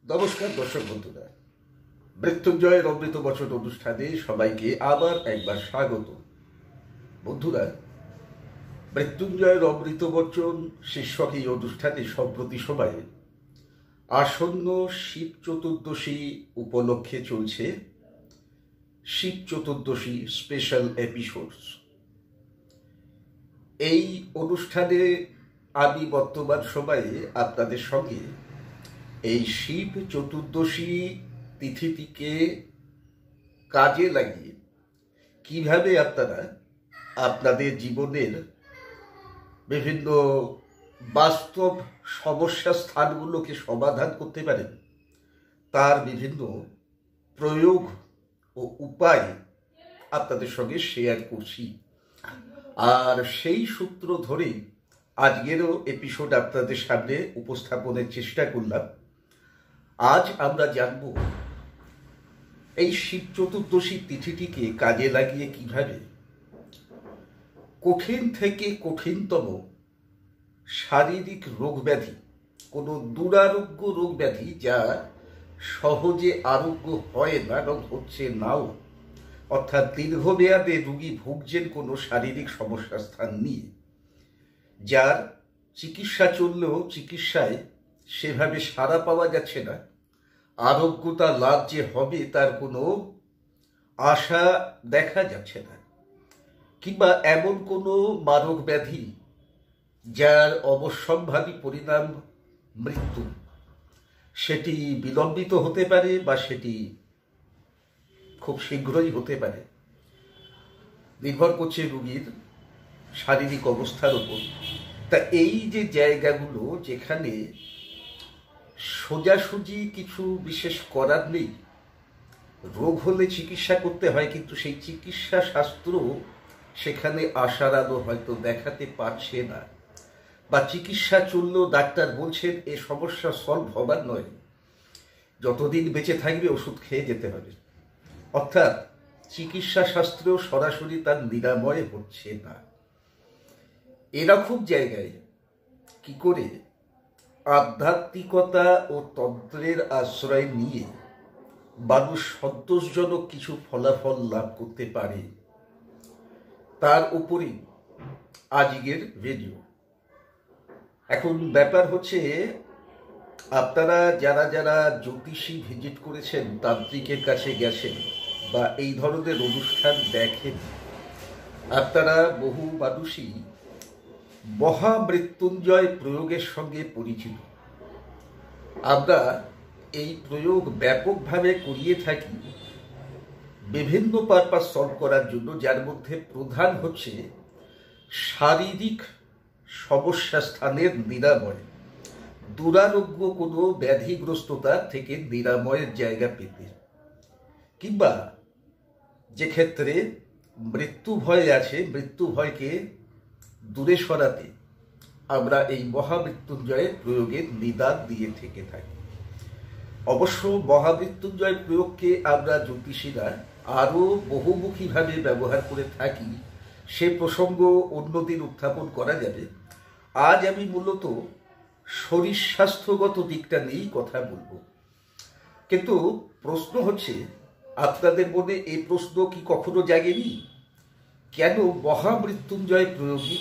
নমস্কার দর্শক বন্ধুরা, মৃত্যুঞ্জয়ের অমৃত বচন অনুষ্ঠানে সবাইকে আবার একবার স্বাগত। বন্ধুরা, মৃত্যুঞ্জয়ের অমৃত বচন শীর্ষক এই অনুষ্ঠানে সম্প্রতি সময়ে আসন্ন শিব চতুর্দশী উপলক্ষে চলছে শিব চতুর্দশী স্পেশাল এপিসোডস। এই অনুষ্ঠানে আমি বর্তমান সময়ে আপনাদের সঙ্গে এই শিব চতুর্দশী তিথিটিকে কাজে লাগিয়ে কিভাবে আপনারা আপনাদের জীবনের বিভিন্ন বাস্তব সমস্যা স্থানগুলোকে সমাধান করতে পারেন, তার বিভিন্ন প্রয়োগ ও উপায় আপনাদের সঙ্গে শেয়ার করছি। আর সেই সূত্র ধরেই আজকেরও এপিসোড আপনাদের সামনে উপস্থাপনের চেষ্টা করলাম। আজ আমরা জানব এই শিব চতুর্দশী তিথিটিকে কাজে লাগিয়ে কিভাবে কঠিন থেকে কঠিনতম শারীরিক রোগ ব্যাধি, কোনো দুরারোগ্য রোগ ব্যাধি যা সহজে আরোগ্য হয় না এবং হচ্ছে নাও, অর্থাৎ দীর্ঘমেয়াদে রোগী ভুগছেন কোনো শারীরিক সমস্যা স্থান নিয়ে, যার চিকিৎসা চললেও চিকিৎসায় সেভাবে সাড়া পাওয়া যাচ্ছে না, আরোগ্যতা লাভ যে হবে তার কোনো আশা দেখা যাচ্ছে না, কিংবা এমন কোনো মারক ব্যাধি যার অবশ্যম্ভাবী পরিণাম মৃত্যু, সেটি বিলম্বিত হতে পারে বা সেটি খুব শীঘ্রই হতে পারে, নির্ভর করছে রোগীর শারীরিক অবস্থার উপর। তা এই যে জায়গাগুলো যেখানে সোজাসুজি কিছু বিশেষ করার নেই, রোগ হলে চিকিৎসা করতে হয়, কিন্তু সেই চিকিৎসা শাস্ত্র সেখানে আশার আলো হয়তো দেখাতে পারছে না, বা চিকিৎসা চললেও ডাক্তার বলছেন এ সমস্যা সলভ হবার নয়, যতদিন বেঁচে থাকবে ওষুধ খেয়ে যেতে হবে। অর্থাৎ চিকিৎসা শাস্ত্রেও সরাসরি তার নিরাময় হচ্ছে না। এরকম জায়গায় কি করে আধ্যাত্মিকতা ও তন্ত্রের আশ্রয় নিয়ে মানুষ সন্তোষজনক কিছু ফলাফল লাভ করতে পারে, তার উপরই আজকের ভিডিও। এখন ব্যাপার হচ্ছে, আপনারা যারা যারা জ্যোতিষী ভিজিট করেছেন, তান্ত্রিকের কাছে গেছেন বা এই ধরনের অনুষ্ঠান দেখেন, আপনারা বহু মানুষই মহামৃত্যুঞ্জয় প্রয়োগের সঙ্গে পরিচিত। আমরা এই প্রয়োগ ব্যাপকভাবে করিয়ে থাকি বিভিন্ন পারপাস সলভ করার জন্য, যার মধ্যে প্রধান হচ্ছে শারীরিক সমস্যা স্থানের নিরাময়, দুরারোগ্য কোনো ব্যাধিগ্রস্ততা থেকে নিরাময়ের জায়গা পেতে, কিংবা যে ক্ষেত্রে মৃত্যু ভয় আছে, মৃত্যু ভয়কে দূরে সরাতে আমরা এই মহামৃত্যুঞ্জয় প্রয়োগের নিদান দিয়ে থেকে থাকি। অবশ্য মহামৃত্যুঞ্জয় প্রয়োগকে আমরা জ্যোতিষীরা আরও বহুমুখীভাবে ব্যবহার করে থাকি, সে প্রসঙ্গ অন্যদিন উত্থাপন করা যাবে। আজ আমি মূলত শরীর স্বাস্থ্যগত দিকটা নিয়েই কথা বলবো। কিন্তু প্রশ্ন হচ্ছে, আপনাদের মনে এই প্রশ্ন কি কখনো জাগেনি, কেন মহামৃত্যুঞ্জয় প্রয়োগী?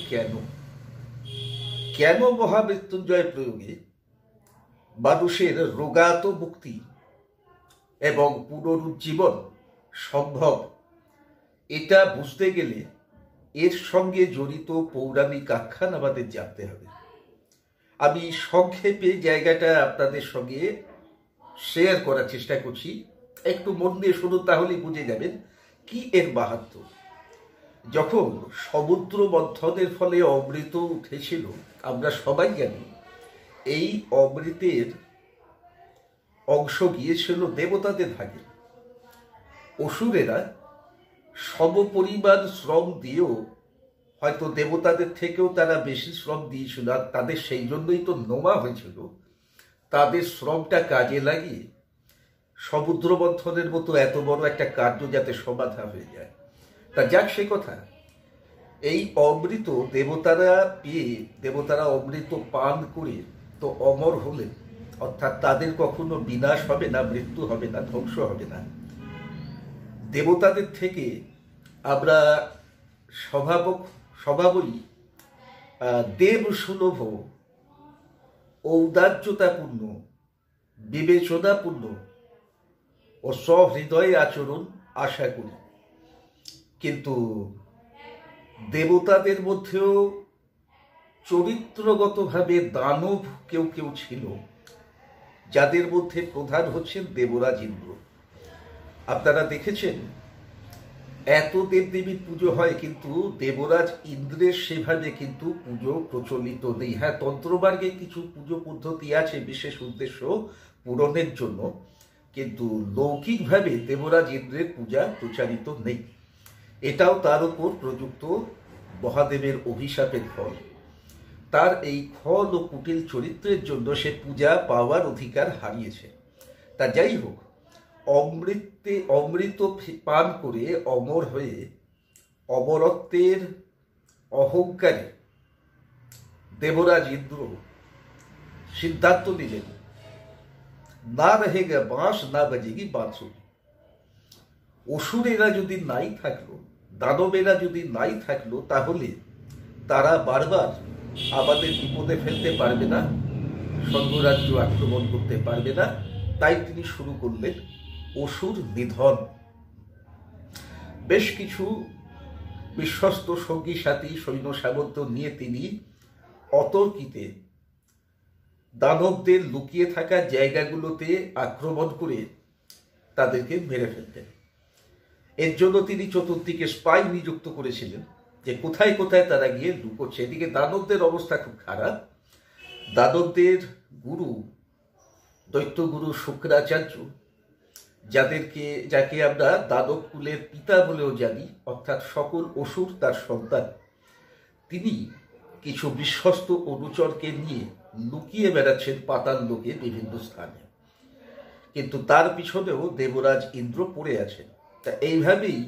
কেন মহামৃত্যুঞ্জয় প্রয়োগে মানুষের রোগাত মুক্তি এবং পুনরুজ্জীবন সম্ভব? এটা বুঝতে গেলে এর সঙ্গে জড়িত পৌরাণিক আখ্যান আমাদের জানতে হবে। আমি সংক্ষেপে জায়গাটা আপনাদের সঙ্গে শেয়ার করার চেষ্টা করছি, একটু মন দিয়ে শুনুন, তাহলেই বুঝে যাবেন কি এর মাহাত্ম্য। যখন সমুদ্র মন্থনের ফলে অমৃত উঠেছিল, আমরা সবাই জানি এই অমৃতের অংশ গিয়েছিল দেবতাদের ভাগে। অসুরেরা সমপরিমাণ শ্রম দিয়েও হয়তো দেবতাদের থেকেও তারা বেশি শ্রম দিয়েছিল, আর তাদের সেই জন্যই তো নোমা হয়েছিল। তাদের শ্রমটা কাজে লাগিয়ে সমুদ্র মন্থনের মতো এত বড় একটা কার্য যাতে সমাধা হয়ে যায়। তা যাক সে কথা, এই অমৃত দেবতারা পেয়ে, দেবতারা অমৃত পান করে তো অমর হলেন, অর্থাৎ তাদের কখনো বিনাশ হবে না, মৃত্যু হবে না, ধ্বংস হবে না। দেবতাদের থেকে আমরা স্বভাবই দেব সুলভ, ঔদার্যতাপূর্ণ, বিবেচনাপূর্ণ ও সহৃদয় আচরণ আশা করি। কিন্তু দেবতাদের মধ্যেও চরিত্রগতভাবে দানব কেউ কেউ ছিল, যাদের মধ্যে প্রধান হচ্ছেন দেবরাজ ইন্দ্র। আপনারা দেখেছেন এত দেবদেবীর পুজো হয়, কিন্তু দেবরাজ ইন্দ্রের সেভাবে কিন্তু পুজো প্রচলিত নেই। হ্যাঁ, তন্ত্রমার্গে কিছু পুজো পদ্ধতি আছে বিশেষ উদ্দেশ্য পূরণের জন্য, কিন্তু লৌকিকভাবে দেবরাজ ইন্দ্রের পূজা প্রচারিত নেই। এটাও তার উপর প্রযুক্ত মহাদেবের অভিশাপের ফল। তার এই খল ও কুটিল চরিত্রের জন্য সে পূজা পাওয়ার অধিকার হারিয়েছে। তা যাই হোক, অমৃত পান করে অমর হয়ে অমরত্বের অহংকারে দেবরাজ ইন্দ্র সিদ্ধান্ত নিলেন, না রহেগা বাঁশ না বাজেগি বাঁশুরি। অসুরেরা যদি নাই থাকলো, দানবেরা যদি নাই থাকলো, তাহলে তারা বারবার আমাদের বিপদে ফেলতে পারবে না, স্বর্গরাজ্য আক্রমণ করতে পারবে না। তাই তিনি শুরু করলেন অসুর নিধন। বেশ কিছু বিশ্বস্ত সঙ্গী সাথী সৈন্য সামন্ত নিয়ে তিনি অতর্কিতে দানবদের লুকিয়ে থাকা জায়গাগুলোতে আক্রমণ করে তাদেরকে মেরে ফেলতেন। এর জন্য তিনি চতুর্দিকে স্পাই নিযুক্ত করেছিলেন, যে কোথায় কোথায় তারা গিয়ে লুকোচ্ছে। এদিকে দানবদের অবস্থা খুব খারাপ। দানবদের গুরু, দৈত্যগুরু শুক্রাচার্য, যাকে আমরা দানব কুলের পিতা বলেও জানি, অর্থাৎ সকল অসুর তার সন্তান, তিনি কিছু বিশ্বস্ত অনুচরকে নিয়ে লুকিয়ে বেড়াচ্ছেন পাতাল লোকে বিভিন্ন স্থানে। কিন্তু তার পিছনেও দেবরাজ ইন্দ্র পড়ে আছেন। তা এইভাবেই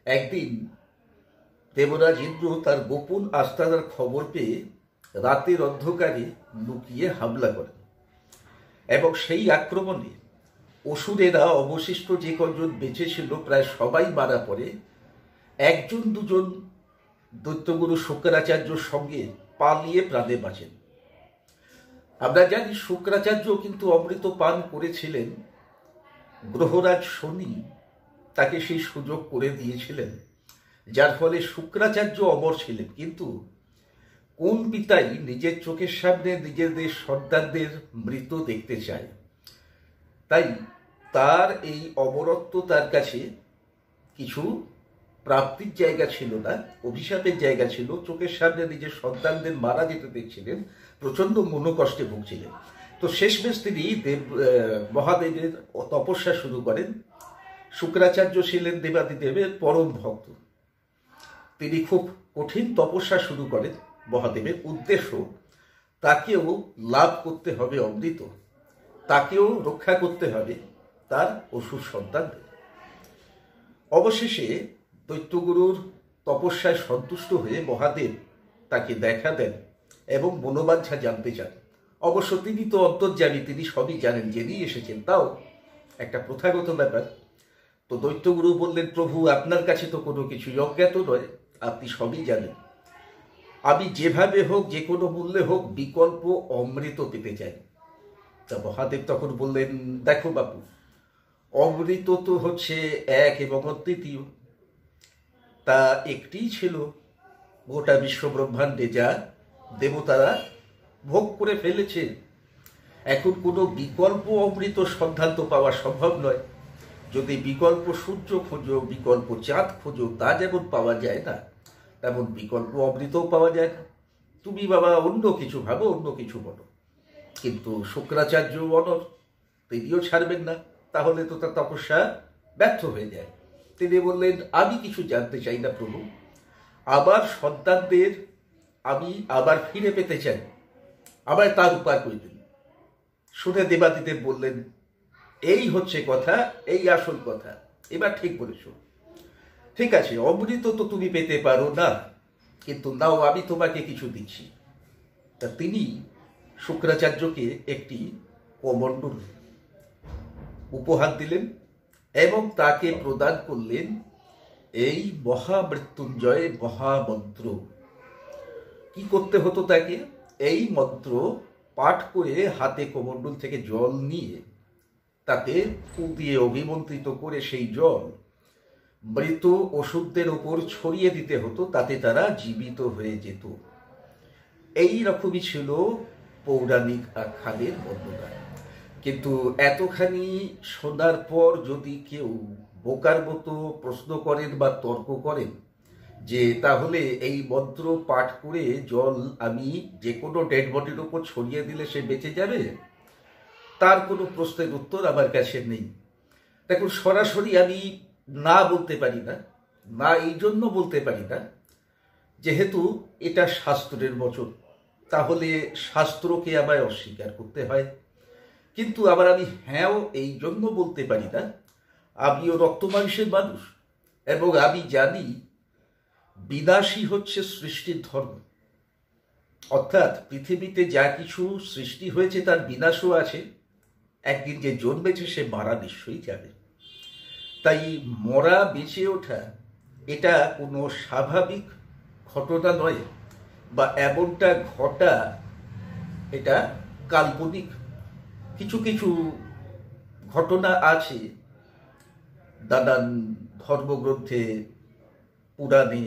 একদিন দেবরাজ ইন্দ্র তার গোপন আস্তানার খবর পেয়ে রাতের অন্ধকারে লুকিয়ে হামলা করেন, এবং সেই আক্রমণে অসুরেরা অবশিষ্ট যে কজন বেঁচে ছিল প্রায় সবাই মারা পড়ে। একজন দুজন দৈত্যগুরু শুক্রাচার্যর সঙ্গে পালিয়ে প্রাণে বাঁচেন। আমরা জানি শুক্রাচার্য কিন্তু অমৃত পান করেছিলেন। গ্রহরাজ শনি তাকে সেই সুযোগ করে দিয়েছিলেন, যার ফলে শুক্রাচার্য অমর ছিলেন। কিন্তু কোন পিতাই নিজের চোখের সামনে নিজেদের সন্তানদের মৃত দেখতে চায়? তাই তার এই অমরত্ব তার কাছে কিছু প্রাপ্তির জায়গা ছিল না, অভিশাপের জায়গা ছিল। চোখের সামনে নিজের সন্তানদের মারা যেতে দেখছিলেন, প্রচন্ড মনোকষ্টে ভুগছিলেন। তো শেষমেশ তিনি মহাদেবের তপস্যা শুরু করেন। শুক্রাচার্য ছিলেন দেবাদিদেবের পরম ভক্ত। তিনি খুব কঠিন তপস্যা শুরু করেন। মহাদেবের উদ্দেশ্য, তাকেও লাভ করতে হবে অমৃত, তাকেও রক্ষা করতে হবে তার অসুর সন্তানদের। অবশেষে দৈত্যগুরুর তপস্যায় সন্তুষ্ট হয়ে মহাদেব তাকে দেখা দেন এবং মনোবাঞ্ছা জানতে চান। অবশ্য তিনি তো অন্তর্যামী, তিনি সবই জানেন, জেনেই এসেছেন। তাও একটা প্রথাগত ব্যাপার। তো দৈত্যগুরু বললেন, প্রভু, আপনার কাছে তো কোনো কিছু অজ্ঞাত নয়, আপনি সবই জানেন। আমি যেভাবে হোক, যে কোনো মূল্যে হোক, বিকল্প অমৃত পেতে চাই। তা মহাদেব তখন বললেন, দেখো বাপু, অমৃত তো হচ্ছে এক এবং অদ্বিতীয়। তা একটিই ছিল গোটা বিশ্ব ব্রহ্মাণ্ডে, যা দেবতারা ভোগ করে ফেলেছে। এখন কোনো বিকল্প অমৃত সন্ধান তো পাওয়া সম্ভব নয়। যদি বিকল্প সূর্য খোঁজো, বিকল্প চাঁদ খোঁজো, তা যেমন পাওয়া যায় না, তেমন বিকল্প অমৃতও পাওয়া যায় না। তুমি বাবা অন্য কিছু ভাবো, অন্য কিছু বলো। কিন্তু শুক্রাচার্য অনর, তিনিও ছাড়বেন না, তাহলে তো তার তপস্যা ব্যর্থ হয়ে যায়। তিনি বললেন, আমি কিছু জানতে চাই না প্রভু, আমার সন্তানদের আমি আবার ফিরে পেতে চাই, আবার তার উপায় করে দিন। শুনে দেবাদিদেব বললেন, এই হচ্ছে কথা, এই আসল কথা, এবার ঠিক বলেছ। ঠিক আছে, অমৃত তো তুমি পেতে পারো না, কিন্তু নাও, আমি তোমাকে কিছু দিচ্ছি। তা তিনি শুক্রাচার্যকে একটি কমণ্ডল উপহার দিলেন এবং তাকে প্রদান করলেন এই মহামৃত্যুঞ্জয় মহামন্ত্র। কি করতে হতো তাকে? এই মন্ত্র পাঠ করে হাতে কমণ্ডল থেকে জল নিয়ে তাকে ফু দিয়ে অভিমন্ত্রিত করে সেই জল মৃত ওষুধদের ওপর ছড়িয়ে দিতে হতো, তাতে তারা জীবিত হয়ে যেত। এই রকমই ছিল পৌরাণিক আখ্যানের বর্ণনা। কিন্তু এতখানি শোনার পর যদি কেউ বোকার মতো প্রশ্ন করেন বা তর্ক করেন যে তাহলে এই মন্ত্র পাঠ করে জল আমি যে কোনো ডেড বডির ওপর ছড়িয়ে দিলে সে বেঁচে যাবে, তার কোনো প্রশ্নের উত্তর আমার কাছে নেই। দেখুন, সরাসরি আমি না বলতে পারি না, না এই জন্য বলতে পারি না যেহেতু এটা শাস্ত্রের বচন, তাহলে শাস্ত্রকে আমায় অস্বীকার করতে হয়। কিন্তু আবার আমি হ্যাঁও এই জন্য বলতে পারি না, আমিও রক্ত মাংসের মানুষ এবং আমি জানি বিনাশই হচ্ছে সৃষ্টির ধর্ম। অর্থাৎ পৃথিবীতে যা কিছু সৃষ্টি হয়েছে তার বিনাশও আছে। একদিন যে জন্মেছে সে মারা নিশ্চয়ই যাবে। তাই মরা বেঁচে ওঠা এটা কোনো স্বাভাবিক ঘটনা নয়, বা এমনটা ঘটা এটা কাল্পনিক। কিছু কিছু ঘটনা আছে নানান ধর্মগ্রন্থে, পুরাণে,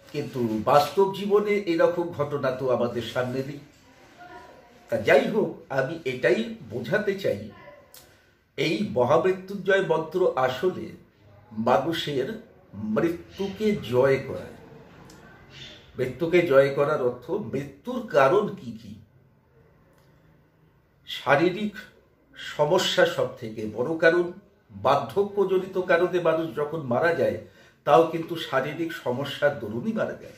কিন্তু বাস্তব জীবনে এরকম ঘটনা তো আমাদের সামনে নেই। তা যাই হোক, আমি এটাই বোঝাতে চাই, এই মহামৃত্যুঞ্জয় মন্ত্র আসলে মানুষের মৃত্যুকে জয় করা। মৃত্যুকে জয় করার অর্থ মৃত্যুর কারণ কি কি। শারীরিক সমস্যা সব থেকে বড় কারণ। বার্ধক্যজনিত কারণে মানুষ যখন মারা যায় তাও কিন্তু শারীরিক সমস্যার দরুনই মারা যায়।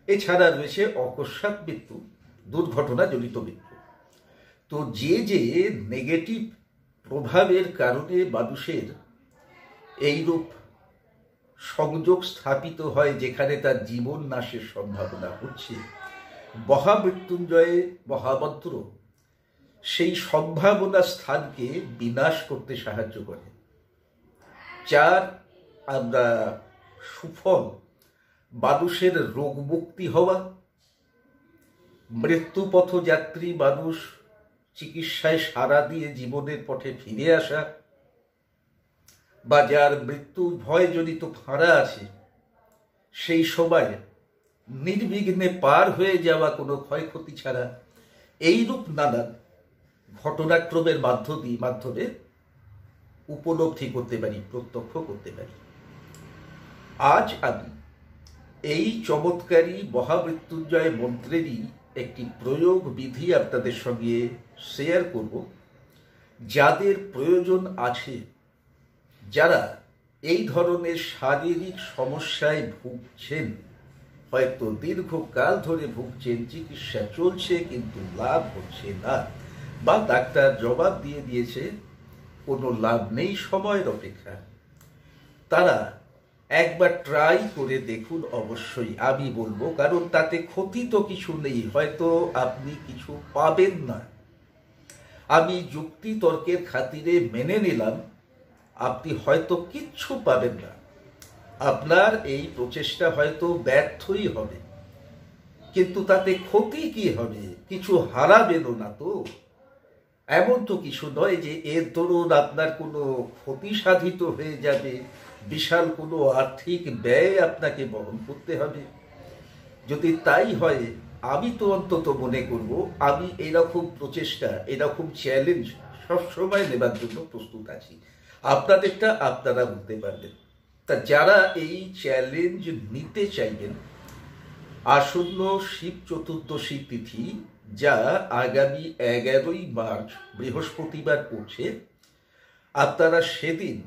এছাড়া রয়েছে অকস্মাৎ মৃত্যু, দুর্ঘটনাজনিত মৃত্যু। তো যে যে নেগেটিভ প্রভাবের কারণে মানুষের এইরূপ সংযোগ স্থাপিত হয় যেখানে তার জীবন নাশের সম্ভাবনা হচ্ছে, মহামৃত্যুঞ্জয় মহামন্ত্র সেই সম্ভাবনা স্থানকে বিনাশ করতে সাহায্য করে, যার আমরা সুফল মানুষের রোগ মুক্তি হওয়া, মৃত্যুপথযাত্রী মানুষ চিকিৎসায় সাড়া দিয়ে জীবনের পথে ফিরে আসা, বা যার মৃত্যু ভয়জনিত ফাঁড়া আছে সেই সময় নির্বিঘ্নে পার হয়ে যাওয়া কোনো ক্ষয়ক্ষতি ছাড়া, এইরূপ নানান ঘটনাক্রমের মাধ্যমে উপলব্ধি করতে পারি, প্রত্যক্ষ করতে পারি। আজ আমি এই চমৎকারী মহামৃত্যুঞ্জয় মন্ত্রেরই একটি প্রয়োগ বিধি আপনাদের সঙ্গে শেয়ার করব। যাদের প্রয়োজন আছে, যারা এই ধরনের শারীরিক সমস্যায় ভুগছেন, হয়তো দীর্ঘকাল ধরে ভুগছেন, চিকিৎসা চলছে কিন্তু লাভ হচ্ছে না, বা ডাক্তার জবাব দিয়ে দিয়েছে কোনো লাভ নেই, সময়ের অপেক্ষা, তারা একবার ট্রাই করে দেখুন। অবশ্যই আমি বলবো, কারণ তাতে ক্ষতি তো কিছু নেই, হয়তো আপনি কিছু পাবেন না। আমি যুক্তি তর্কের খাতিরে মেনে নিলাম আপনি হয়তো কিচ্ছু পাবেন না, আপনার এই প্রচেষ্টা হয়তো ব্যর্থই হবে, কিন্তু তাতে ক্ষতি কি হবে? কিছু হারাবেনও না তো। এমন তো কিছু নয় যে এর দরুন আপনার কোনো ক্ষতি সাধিত হয়ে যাবে, বিশাল কোনো আর্থিক ব্যয় আপনাকে বহন করতে হবে। যদি তাই হয়, আমি তো অন্তত মনে করব আমি এরকম প্রচেষ্টা, এরকম চ্যালেঞ্জ সবসময় নেবার জন্য প্রস্তুত আছি। আপনাদেরটা আপনারা বলতে পারবেন। তা যারা এই চ্যালেঞ্জ নিতে চাইবেন, আসন্ন শিব চতুর্দশী তিথি, যা আগামী 11ই মার্চ বৃহস্পতিবার পড়ছে, আপনারা সেদিন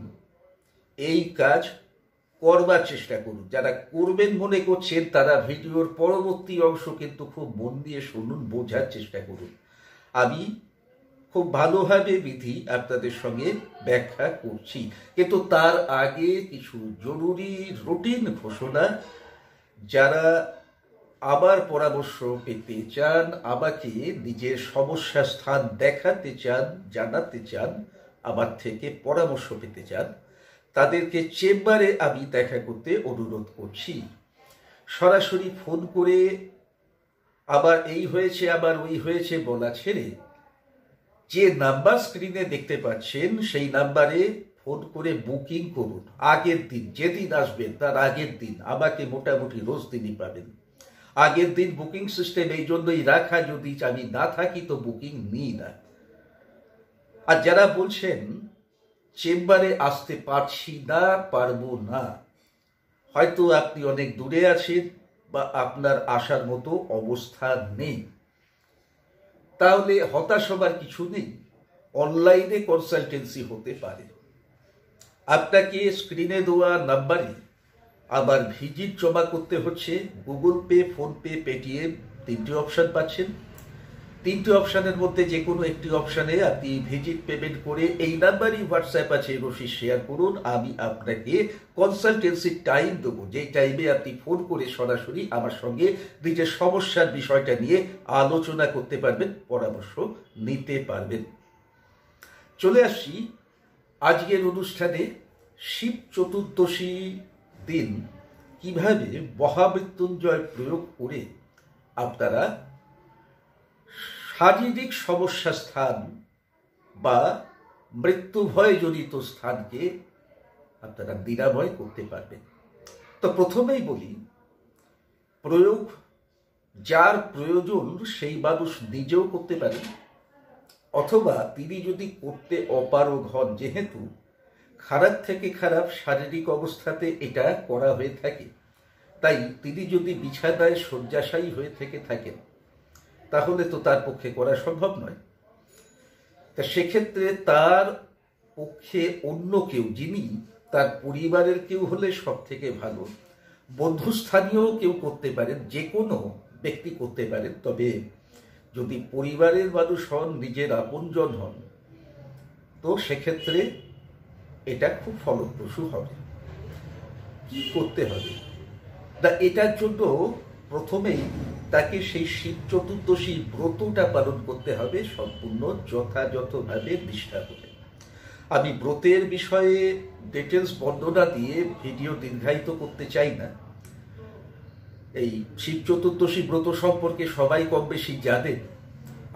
এই কাজ করবার চেষ্টা করুন। যারা করবেন মনে করছেন তারা ভিডিওর পরবর্তী অংশ কিন্তু খুব মন দিয়ে শুনুন, বোঝার চেষ্টা করুন। আমি খুব ভালোভাবে বিধি আপনাদের সঙ্গে ব্যাখ্যা করছি, কিন্তু তার আগে কিছু জরুরি রুটিন ঘোষণা। যারা আমার পরামর্শ পেতে চান, আমাকে নিজের সমস্যার স্থান দেখাতে চান, জানাতে চান, আমার থেকে পরামর্শ পেতে চান, তাদেরকে চেম্বারে আমি দেখা করতে অনুরোধ করছি। সরাসরি ফোন করে আবার এই হয়েছে আবার ওই হয়েছে বলা ছেড়ে যে নাম্বার স্ক্রিনে দেখতে পাচ্ছেন সেই নাম্বারে ফোন করে বুকিং করুন। আগের দিন, যেদিন আসবেন তার আগের দিন, আমাকে মোটামুটি রোজ দিনই পাবেন। আগের দিন বুকিং সিস্টেম এই জন্যই রাখা, যদি আমি না থাকি তো বুকিং নিই না। আর যারা বলছেন চেম্বারে আসতে পারছি না, পারবো না, হয়তো আপনি অনেক দূরে আছেন বা আপনার আসার মতো অবস্থা নেই, তাহলে হতাশ হবার কিছু নেই। অনলাইনে কনসালটেন্সি হতে পারে। আপনাকে স্ক্রিনে দেওয়া নাম্বারে আবার ভিজিট জমা করতে হচ্ছে। গুগল পে, ফোনপে, পেটিএম 3টে অপশান পাচ্ছেন। 3টে অপশানের মধ্যে যে কোনো একটি অপশানে আপনি ভিজিট পেমেন্ট করে এই নাম্বারই হোয়াটসঅ্যাপ আছে রসিদ শেয়ার করুন। আমি আপনাকে কনসালটেন্সির টাইম দেবো, যেই টাইমে আপনি ফোন করে সরাসরি আমার সঙ্গে নিজের সমস্যার বিষয়টা নিয়ে আলোচনা করতে পারবেন, পরামর্শ নিতে পারবেন। চলে আসছি আজকের অনুষ্ঠানে। শিব চতুর্দশী দিন কিভাবে মহামৃত্যুঞ্জয় প্রয়োগ করে আপনারা শারীরিক সমস্যা স্থান বা মৃত্যু ভয়জনিত স্থানকে আপনারা নিরাময় করতে পারবেন। তো প্রথমেই বলি, প্রয়োগ যার প্রয়োজন সেই মানুষ নিজেও করতে পারেন, অথবা তিনি যদি করতে অপারগ হন, যেহেতু খারাপ থেকে খারাপ শারীরিক অবস্থাতে এটা করা হয়ে থাকে, তাই তিনি যদি বিছানায় শয্যাশায়ী হয়ে থেকে থাকেন তাহলে তো তার পক্ষে করা সম্ভব নয়। তা সেক্ষেত্রে তার পক্ষে অন্য কেউ, যিনি তার পরিবারের কেউ হলে সব থেকে ভালো, বন্ধুস্থানীয় কেউ করতে পারেন, যে কোনো ব্যক্তি করতে পারেন। তবে যদি পরিবারের মানুষ হন, নিজের আপনজন হন, তো সেক্ষেত্রে এটা খুব ফলপ্রসূ হবে। কি করতে হবে? তা এটার জন্য প্রথমেই তাকে সেই শিব চতুর্দশী ব্রতটা পালন করতে হবে সম্পূর্ণ যথাযথভাবে নিষ্ঠা করে। আমি ব্রতের বিষয়ে ডিটেলস বর্ণনা দিয়ে ভিডিও দীর্ঘায়িত করতে চাই না। এই শিব চতুর্দশী ব্রত সম্পর্কে সবাই কম বেশি জানেন।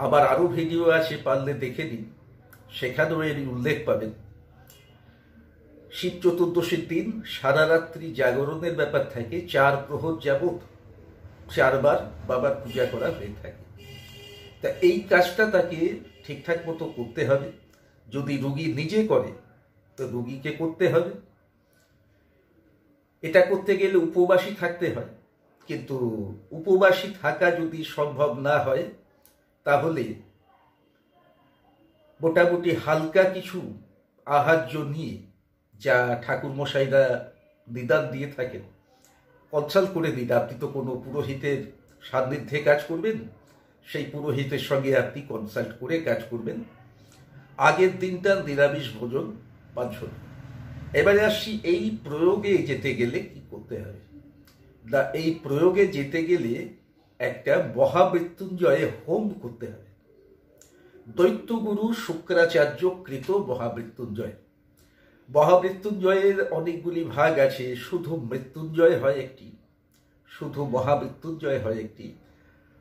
আবার আরও ভিডিও আছে, পারলে দেখে নিন, সেখানেও এর উল্লেখ পাবেন। শিব চতুর্দশীর দিন সারা রাত্রি জাগরণের ব্যাপার থাকে। 4 প্রহর যাবৎ 4 বার বাবার পূজা করা হয়ে থাকে। তা এই কাজটা তাকে ঠিকঠাক মতো করতে হবে। যদি রোগী নিজে করে তো রোগীকে করতে হবে। এটা করতে গেলে উপবাসী থাকতে হয়, কিন্তু উপবাসী থাকা যদি সম্ভব না হয় তাহলে মোটামুটি হালকা কিছু আহার্য নিয়ে, যা ঠাকুর মশাইরা নিদান দিয়ে থাকেন, কনসাল্ট করে দিন। আপনি তো কোনো পুরোহিতের সান্নিধ্যে কাজ করবেন, সেই পুরোহিতের সঙ্গে আপনি কনসাল্ট করে কাজ করবেন। আগের দিনটা নিরামিষ ভোজন বাঞ্ছন। এবারে আসছি এই প্রয়োগে যেতে গেলে কি করতে হবে। না, এই প্রয়োগে যেতে গেলে একটা মহামৃত্যুঞ্জয় হোম করতে হবে। দৈত্যগুরু শুক্রাচার্য কৃত মহামৃত্যুঞ্জয়। মহামৃত্যুঞ্জয়ের অনেকগুলি ভাগ আছে। শুধু মৃত্যুঞ্জয় হয় একটি, শুধু মহামৃত্যুঞ্জয় হয় একটি,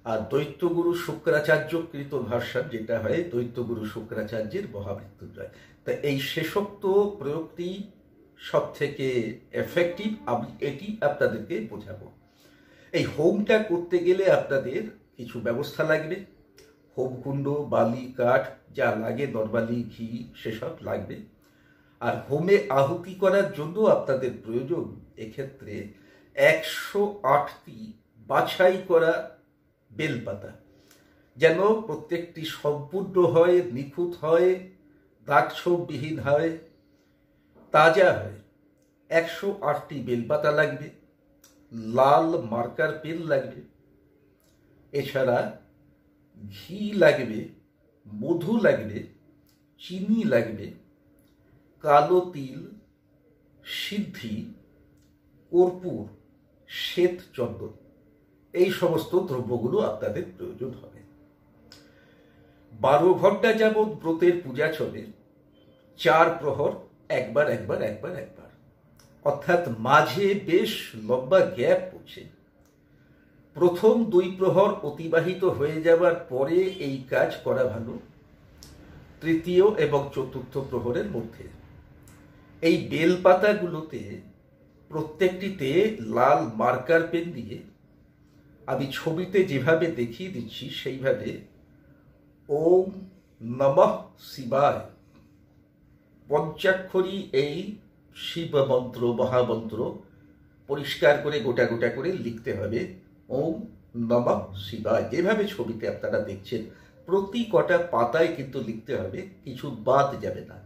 আর দৈত্যগুরু শুক্রাচার্য কৃত ভার্সন যেটা হয় দৈত্যগুরু শুক্রাচার্যের মহামৃত্যুঞ্জয়। তা এই শেষোক্ত প্রয়োগটি সব থেকে এফেক্টিভ। আমি এটি আপনাদেরকে বোঝাবো। এই হোমটা করতে গেলে আপনাদের কিছু ব্যবস্থা লাগবে। হোমকুণ্ড, বালি, কাঠ যা লাগে, নরমালি ঘি, সেসব লাগবে। আর হোমে আহুতি করার জন্য আপনাদের প্রয়োজন এক্ষেত্রে 108টি বাছাই করা বেলপাতা, যেন প্রত্যেকটি সম্পূর্ণ হয়, নিখুঁত হয়, দাগছোপবিহীন হয়, তাজা হয়। 108টি বেলপাতা লাগবে। লাল মার্কার পেন লাগবে। এছাড়া ঘি লাগবে, মধু লাগবে, চিনি লাগবে, কালো তিল, সিদ্ধি, কর্পূর, শ্বেত চন্দন। এই সমস্ত দ্রব্যগুলো আপনাদের প্রয়োজন হবে। 12 ঘন্টা যাবৎ ব্রতের পূজা চলে, 4 প্রহর একবার, অর্থাৎ মাঝে বেশ লম্বা গ্যাপ পড়ছে। প্রথম 2 প্রহর অতিবাহিত হয়ে যাবার পরে এই কাজ করা ভালো। তৃতীয় এবং চতুর্থ প্রহরের মধ্যে এই বেলপাতাগুলোতে প্রত্যেকটিতে লাল মার্কার পেন দিয়ে আমি ছবিতে যেভাবে দেখিয়ে দিচ্ছি সেইভাবে ওম নমঃ শিবায় পঞ্চাক্ষরী এই শিব মন্ত্র, মহামন্ত্র পরিষ্কার করে গোটা গোটা করে লিখতে হবে। ওম নমঃ শিবায়, যেভাবে ছবিতে আপনারা দেখছেন প্রতি কটা পাতায় কিন্তু লিখতে হবে, কিছু বাদ যাবে না।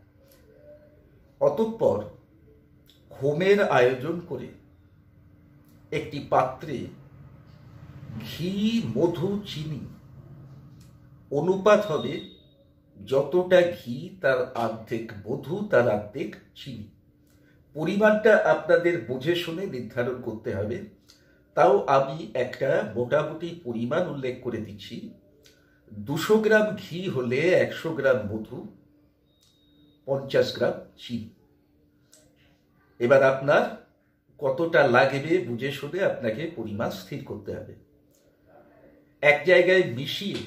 অতঃপর হোমের আয়োজন করে একটি পাত্রে ঘি, মধু, চিনি অনুপাত হবে যতটা ঘি তার অর্ধেক মধু, তার অর্ধেক চিনি। পরিমাণটা আপনাদের বুঝে শুনে নির্ধারণ করতে হবে। তাও আমি একটা মোটামুটি পরিমাণ উল্লেখ করে দিচ্ছি। 200 গ্রাম ঘি হলে 100 গ্রাম মধু, 50 গ্রাম চিনি। এবার আপনার কতটা লাগবে বুঝে শুনে আপনাকে পরিমাণ স্থির করতে হবে। এক জায়গায় মিশিয়ে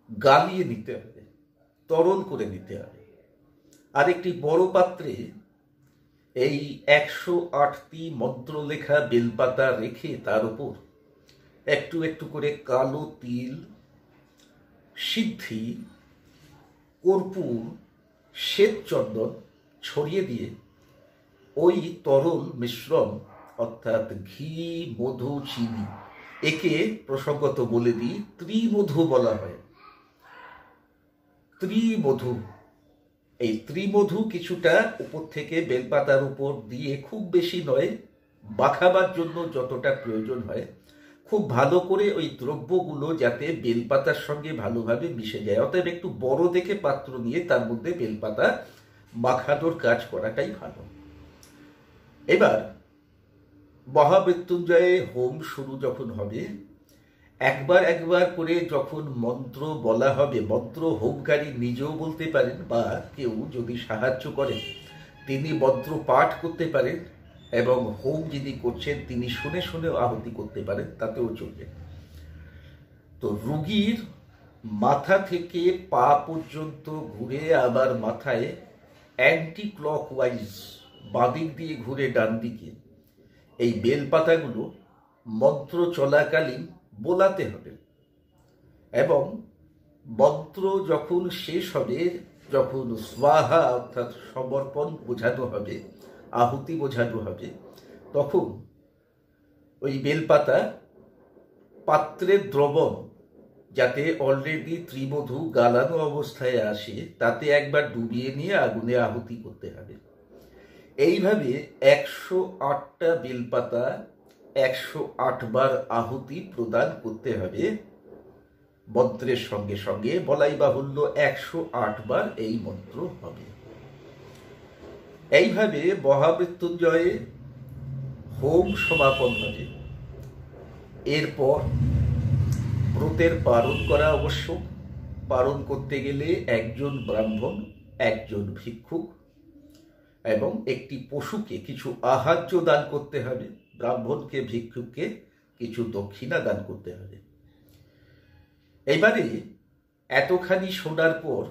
গালিয়ে নিতে হবে, তরল করে নিতে হবে। আর একটি বড় পাত্রে এই 108টি মন্ত্র লেখা বেলপাতা রেখে তার উপর একটু একটু করে কালো তিল, সিদ্ধি, কর্পূর, শ্বেত চন্দন ছড়িয়ে দিয়ে ওই তরল মিশ্রণ অর্থাৎ ঘি, মধু, চিনি, একে প্রসঙ্গত বলে দিই ত্রিমধু বলা হয়। ত্রিমধু, এই ত্রিমধু কিছুটা উপর থেকে বেলপাতার উপর দিয়ে, খুব বেশি নয়, মাখাবার জন্য যতটা প্রয়োজন হয়, খুব ভালো করে ওই দ্রব্যগুলো যাতে বেলপাতার সঙ্গে ভালোভাবে মিশে যায়। অতএব একটু বড় দেখে পাত্র নিয়ে তার মধ্যে বেলপাতা মাখানোর কাজ করাটাই ভালো। এবার মহামৃত্যুঞ্জয়ে হোম শুরু যখন হবে, একবার করে যখন মন্ত্র বলা হবে, মন্ত্র হোমকারী নিজেও বলতে পারেন বা কেউ যদি সাহায্য করেন তিনি মন্ত্র পাঠ করতে পারেন, এবং হোম যিনি করছেন তিনি শুনে শুনেও আহুতি করতে পারেন, তাতেও চলবে। তো রোগীর মাথা থেকে পা পর্যন্ত ঘুরে আবার মাথায় অ্যান্টি ক্লকওয়াইজ বাঁদিক দিয়ে ঘুরে ডান দিকে এই বেলপাতাগুলো মন্ত্র চলাকালীন বোলাতে হবে। এবং মন্ত্র যখন শেষ হবে, যখন স্বাহা অর্থাৎ সমর্পণ বোঝানো হবে, আহুতি বোঝানো হবে, তখন ওই বেলপাতা পাত্রের দ্রবণ যাতে অলরেডি ত্রিমধু গালানো অবস্থায় আসে তাতে একবার ডুবিয়ে নিয়ে আগুনে আহুতি করতে হবে। এইভাবে 108টা বেলপাতা 108 বার আহুতি প্রদান করতে হবে মন্ত্রের সঙ্গে সঙ্গে। বলাই বাহুল্য 108 বার এই মন্ত্র হবে। এইভাবে মহামৃত্যুঞ্জয়ে হোম সমাপন হবে। এরপর ব্রতের পালন করা আবশ্যক। পালন করতে গেলে একজন ব্রাহ্মণ, একজন ভিক্ষুক এবং একটি পশুকে কিছু আহার্য দান করতে হবে। ব্রাহ্মণকে, ভিক্ষুককে কিছু দক্ষিণা দান করতে হবে। এবারে এতখানি শোনার পর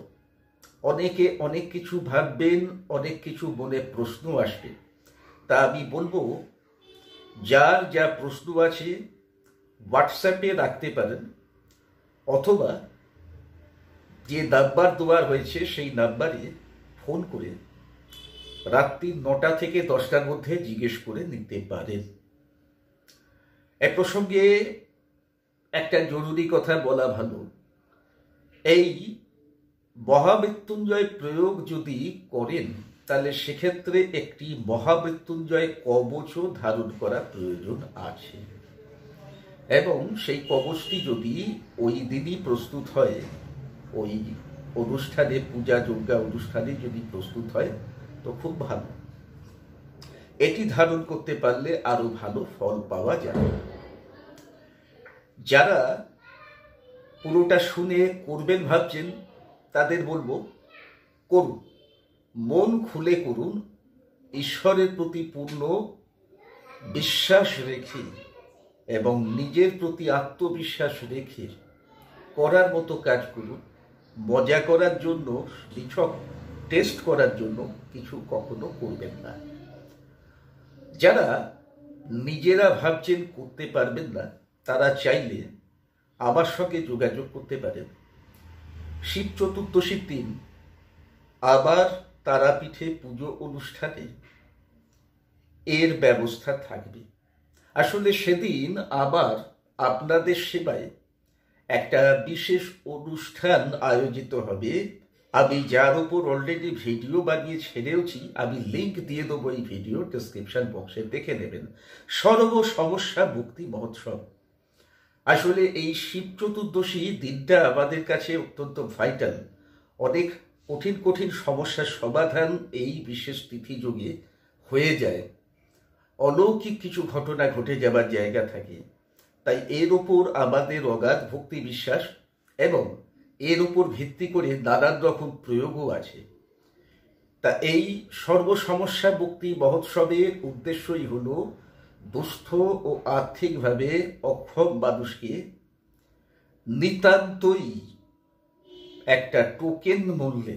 অনেকে অনেক কিছু ভাববেন, অনেক কিছু মনে প্রশ্ন আসবে। তা আমি বলবো, যার যা প্রশ্ন আছে হোয়াটসঅ্যাপে রাখতে পারেন, অথবা যে নাম্বার দেওয়া হয়েছে সেই নাম্বারে ফোন করে রাত্রি 9টা থেকে 10টার মধ্যে জিজ্ঞেস করে নিতে পারেন। এ প্রসঙ্গে একটা জরুরি কথা বলা ভালো। এই মহামৃত্যুঞ্জয় প্রয়োগ যদি করেন তাহলে সেক্ষেত্রে একটি মহামৃত্যুঞ্জয় কবচও ধারণ করা প্রয়োজন আছে, এবং সেই কবচটি যদি ওই দিনই প্রস্তুত হয়, ওই অনুষ্ঠানে, পূজা যজ্ঞা অনুষ্ঠানে যদি প্রস্তুত হয় তো খুব ভালো। এটি ধারণ করতে পারলে আরো ভালো ফল পাওয়া যায়। যারা পুরোটা শুনে করবেন ভাবছেন তাদের বলবো করুন, মন খুলে করুন, ঈশ্বরের প্রতি পূর্ণ বিশ্বাস রেখে এবং নিজের প্রতি আত্মবিশ্বাস রেখে করার মতো কাজ করুন। মজা করার জন্য, নিছক টেস্ট করার জন্য কিছু কখনো করবেন না। যারা নিজেরা ভাবছেন করতে পারবেন না, তারা চাইলে আমার সঙ্গে যোগাযোগ করতে পারেন। শিব চতুর্দশীর দিন আবার তারাপীঠে পুজো অনুষ্ঠানে এর ব্যবস্থা থাকবে। আসলে সেদিন আবার আপনাদের সেবায় একটা বিশেষ অনুষ্ঠান আয়োজিত হবে। আমি যার উপর অলরেডি ভিডিও বানিয়ে ছেড়েওছি, আমি লিঙ্ক দিয়ে দেবো এই ভিডিও ডেসক্রিপশন বক্সে, দেখে নেবেন। সর্ব সমস্যা মুক্তি মহোৎসব। আসলে এই শিব চতুর্দশী দিনটা আমাদের কাছে অত্যন্ত ভাইটাল। অনেক কঠিন কঠিন সমস্যার সমাধান এই বিশেষ তিথি যোগে হয়ে যায়। অলৌকিক কিছু ঘটনা ঘটে যাবার জায়গা থাকে। তাই এর উপর আমাদের অগাধ ভক্তি বিশ্বাস এবং এর উপর ভিত্তি করে নানান রকম প্রয়োগও আছে। তা এই সর্বসমস্যা মুক্তি মহোৎসবের উদ্দেশ্যই হল দুস্থ ও আর্থিকভাবে অক্ষম মানুষকে নিতান্তই একটা টোকেন মূল্যে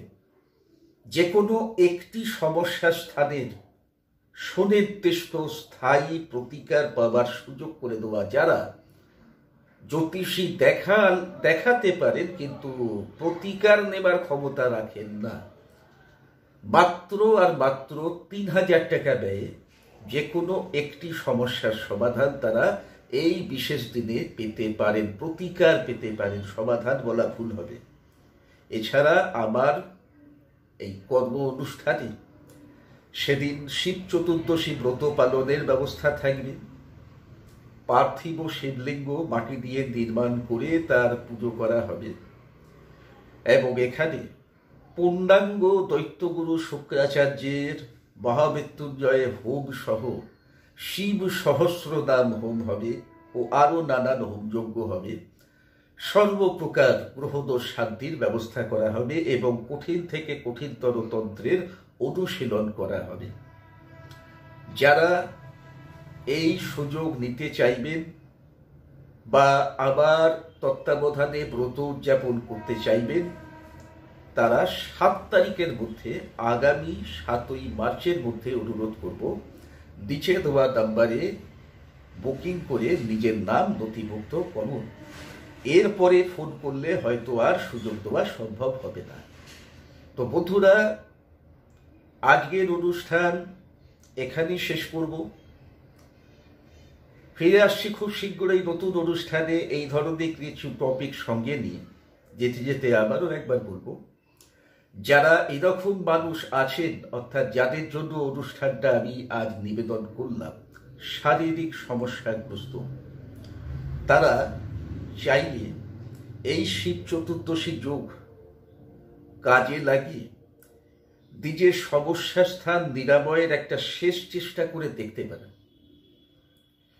যে কোনো একটি সমস্যা স্থানের সুনির্দিষ্ট স্থায়ী প্রতিকার পাবার সুযোগ করে দেওয়া। যারা জ্যোতিষী দেখাতে পারেন কিন্তু প্রতিকার নেবার ক্ষমতা রাখেন না, মাত্র আর মাত্র ৩,০০০ টাকা ব্যয়ে যে কোনো একটি সমস্যার সমাধান তারা এই বিশেষ দিনে পেতে পারেন, প্রতিকার পেতে পারেন। সমাধান বলা ভুল হবে। এছাড়া আমার এই কর্ম অনুষ্ঠানে সেদিন শিব চতুর্দশী ব্রত পালনের ব্যবস্থা থাকবে। পার্থিব শিবলিঙ্গ মাটি দিয়ে নির্মাণ করে তার পুজো করা হবে এবং এখানে পূর্ণাঙ্গ দৈত্যগুরু শুক্রাচার্যের মহামৃত্যুঞ্জয় হোম সহ শিব সহস্রনাম হোম হবে ও আরও নানান হোমযজ্ঞ হবে। সর্বপ্রকার গ্রহদোষ শান্তির ব্যবস্থা করা হবে এবং কঠিন থেকে কঠিনতর তন্ত্রের অনুশীলন করা হবে। যারা এই সুযোগ নিতে চাইবেন বা আবার তত্ত্বাবধানে ব্রত উদযাপন করতে চাইবেন, তারা 7 তারিখের মধ্যে, আগামী 7ই মার্চের মধ্যে অনুরোধ করব, নিচে দেওয়া নাম্বারে বুকিং করে নিজের নাম নথিভুক্ত করুন। এরপরে ফোন করলে হয়তো আর সুযোগ দেওয়া সম্ভব হবে না। তো বন্ধুরা, আজকের অনুষ্ঠান এখানেই শেষ করব। ফিরে আসছি খুব শীঘ্রই নতুন অনুষ্ঠানে এই ধরনের কিছু টপিক সঙ্গে নিয়ে। যেতে যেতে আবারও একবার বলবো, যারা এরকম মানুষ আছেন, অর্থাৎ যাদের জন্য অনুষ্ঠানটা আমি আজ নিবেদন করলাম, শারীরিক সমস্যাগ্রস্ত, তারা চাইলে এই শিব চতুর্দশী যোগ কাজে লাগিয়ে নিজের সমস্যা স্থান নিরাময়ের একটা শেষ চেষ্টা করে দেখতে পারেন।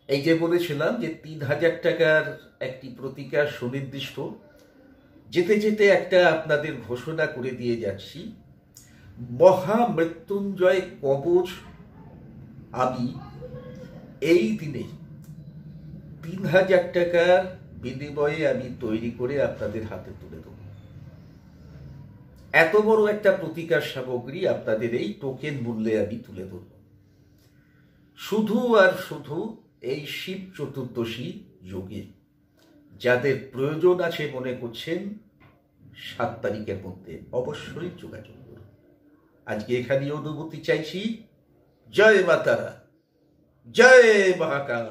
এই যে বলেছিলাম যে ৩,০০০ টাকার একটি প্রতিকার সুনির্দিষ্ট। যেতে যেতে একটা আপনাদের ঘোষণা করে দিয়ে যাচ্ছি, মহামৃত্যুঞ্জয় কবচ আমি এই দিনে ৩,০০০ টাকার বিনিময়ে আমি তৈরি করে আপনাদের হাতে তুলে দেব। এত বড় একটা প্রতিকার সামগ্রী আপনাদের এই টোকেন মূল্যে আমি তুলে দেব, শুধু আর শুধু এই শিব চতুর্দশী যোগে। যাদের প্রয়োজন আছে মনে করছেন 7 তারিখের মধ্যে, অবশ্যই যোগাযোগ করুন। আজকে এখানে অনুমতি চাইছি। জয় মাতারা, জয় মহাকাল।